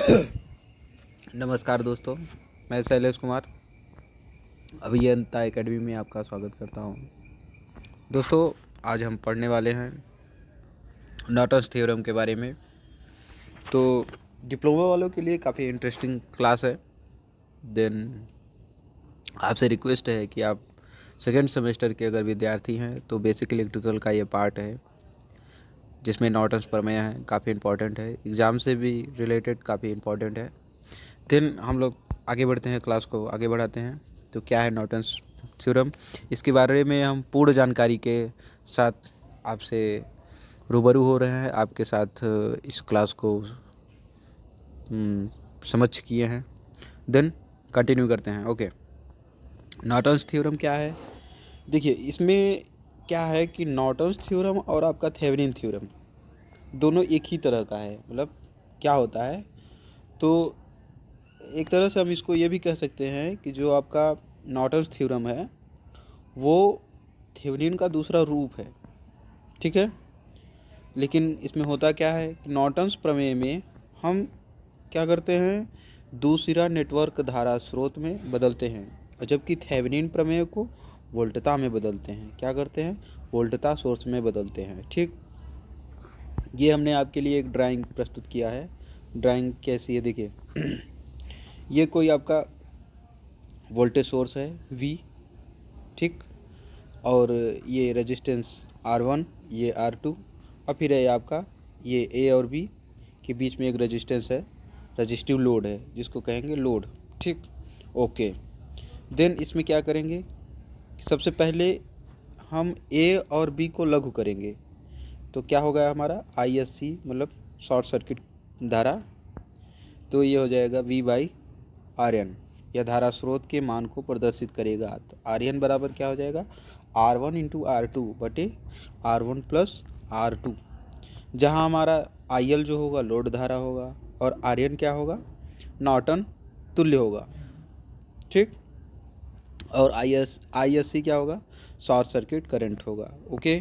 नमस्कार दोस्तों, मैं शैलेश कुमार अभियंता एकेडमी में आपका स्वागत करता हूं। दोस्तों, आज हम पढ़ने वाले हैं नॉर्टन्स थ्योरम के बारे में। तो डिप्लोमा वालों के लिए काफ़ी इंटरेस्टिंग क्लास है। देन आपसे रिक्वेस्ट है कि आप सेकेंड सेमेस्टर के अगर विद्यार्थी हैं तो बेसिक इलेक्ट्रिकल का ये पार्ट है जिसमें नॉर्टन्स प्रमेय है, काफ़ी इंपॉर्टेंट है, एग्ज़ाम से भी रिलेटेड काफ़ी इंपॉर्टेंट है। देन हम लोग आगे बढ़ते हैं, क्लास को आगे बढ़ाते हैं। तो क्या है नॉर्टन्स थ्योरम, इसके बारे में हम पूर्ण जानकारी के साथ आपसे रूबरू हो रहे हैं, आपके साथ इस क्लास को समझ किए हैं। देन कंटिन्यू करते हैं। ओके, नॉर्टन्स थ्योरम क्या है? देखिए, इसमें क्या है कि नॉर्टन्स थ्योरम और आपका थेवेनिन थ्योरम दोनों एक ही तरह का है। मतलब क्या होता है, तो एक तरह से हम इसको ये भी कह सकते हैं कि जो आपका नॉर्टन्स थ्योरम है वो थेवेनिन का दूसरा रूप है, ठीक है। लेकिन इसमें होता क्या है कि नॉर्टन्स प्रमेय में हम क्या करते हैं, दूसरा नेटवर्क धारा स्रोत में बदलते हैं, और जबकि थेवेनिन प्रमेय को वोल्टता में बदलते हैं। क्या करते हैं? वोल्टता सोर्स में बदलते हैं, ठीक। ये हमने आपके लिए एक ड्राइंग प्रस्तुत किया है। ड्राइंग कैसी है, देखिए। ये कोई आपका वोल्टेज सोर्स है V, ठीक, और ये रेजिस्टेंस R1, ये R2, और फिर है आपका ये A और B के बीच में एक रेजिस्टेंस है, रजिस्टिव लोड है जिसको कहेंगे लोड, ठीक। ओके, देन इसमें क्या करेंगे, सबसे पहले हम A और B को लघु करेंगे। तो क्या होगा हमारा ISC, मतलब शॉर्ट सर्किट धारा। तो ये हो जाएगा V/RN, यह धारा स्रोत के मान को प्रदर्शित करेगा। तो RN बराबर क्या हो जाएगा, R1 इंटू R2 बटे R1 प्लस R2, जहाँ हमारा IL जो होगा लोड धारा होगा और RN क्या होगा, नॉर्टन तुल्य होगा, ठीक। और ISC क्या होगा, शॉर्ट सर्किट करंट होगा। ओके,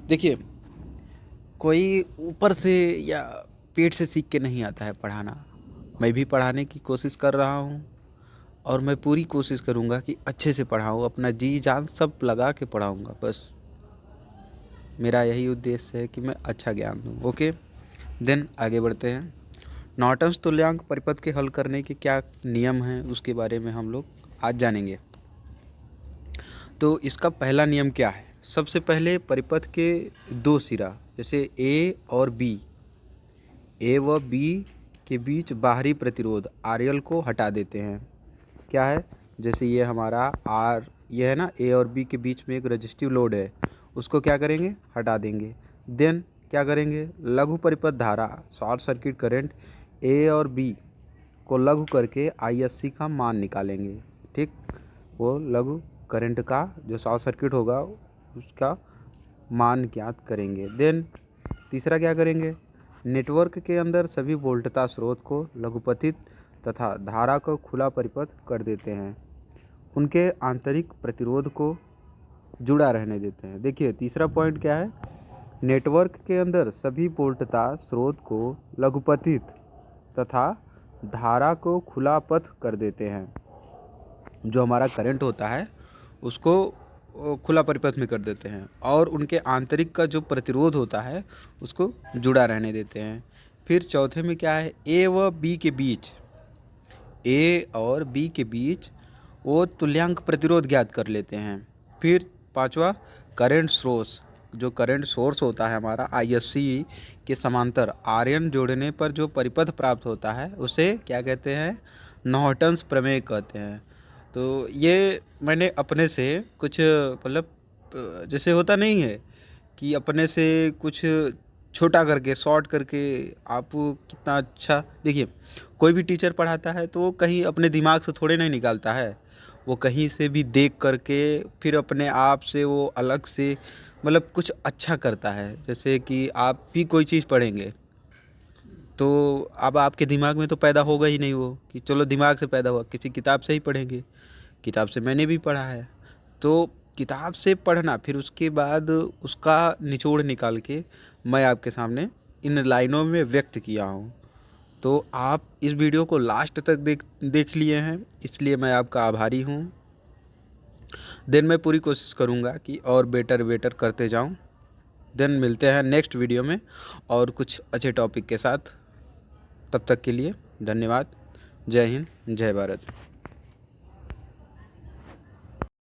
देखिए, कोई ऊपर से या पेट से सीख के नहीं आता है पढ़ाना। मैं भी पढ़ाने की कोशिश कर रहा हूँ और मैं पूरी कोशिश करूँगा कि अच्छे से पढ़ाऊँ, अपना जी जान सब लगा के पढ़ाऊँगा। बस मेरा यही उद्देश्य है कि मैं अच्छा ज्ञान दूँ। ओके, देन आगे बढ़ते हैं। नॉर्टन्स तुल्यांक परिपथ के हल करने के क्या नियम हैं उसके बारे में हम लोग आज जानेंगे। तो इसका पहला नियम क्या है, सबसे पहले परिपथ के दो सिरा जैसे A और B, A व B के बीच बाहरी प्रतिरोध RL को हटा देते हैं। क्या है, जैसे ये हमारा ये है ना, A और B के बीच में एक रजिस्टिव लोड है, उसको क्या करेंगे, हटा देंगे। देन क्या करेंगे, लघु परिपथ धारा शॉर्ट सर्किट करंट A और B को लघु करके ISC का मान निकालेंगे, ठीक। वो लघु करंट का जो शॉर्ट सर्किट होगा उसका मान ज्ञात करेंगे। देन तीसरा क्या करेंगे, नेटवर्क के अंदर सभी वोल्टता स्रोत को लघुपथित तथा धारा को खुला परिपथ कर देते हैं, उनके आंतरिक प्रतिरोध को जुड़ा रहने देते हैं। देखिए, तीसरा पॉइंट क्या है, नेटवर्क के अंदर सभी वोल्टता स्रोत को लघुपथित तथा धारा को खुला पथ कर देते हैं। जो हमारा करंट होता है उसको खुला परिपथ में कर देते हैं, और उनके आंतरिक का जो प्रतिरोध होता है उसको जुड़ा रहने देते हैं। फिर चौथे में क्या है, A व B के बीच, A और B के बीच वो तुल्यांक प्रतिरोध ज्ञात कर लेते हैं। फिर पांचवा, करंट सोर्स, जो करंट सोर्स होता है हमारा ISC के समांतर RN जोड़ने पर जो परिपथ प्राप्त होता है उसे क्या कहते हैं, नॉर्टन्स प्रमेय कहते हैं। तो ये मैंने अपने से कुछ, मतलब जैसे होता नहीं है कि अपने से कुछ छोटा करके शॉर्ट करके आप कितना अच्छा, देखिए कोई भी टीचर पढ़ाता है तो वो कहीं अपने दिमाग से थोड़े नहीं निकालता है, वो कहीं से भी देख करके फिर अपने आप से वो अलग से मतलब कुछ अच्छा करता है। जैसे कि आप भी कोई चीज़ पढ़ेंगे तो अब आपके दिमाग में तो पैदा होगा ही नहीं वो, कि चलो दिमाग से पैदा हुआ, किसी किताब से ही पढ़ेंगे। किताब से मैंने भी पढ़ा है, तो किताब से पढ़ना फिर उसके बाद उसका निचोड़ निकाल के मैं आपके सामने इन लाइनों में व्यक्त किया हूँ। तो आप इस वीडियो को लास्ट तक देख लिए हैं, इसलिए मैं आपका आभारी हूँ। देन मैं पूरी कोशिश करूँगा कि और बेटर करते जाऊँ। देन मिलते हैं नेक्स्ट वीडियो में और कुछ अच्छे टॉपिक के साथ। तब तक के लिए धन्यवाद। जय हिंद, जय भारत।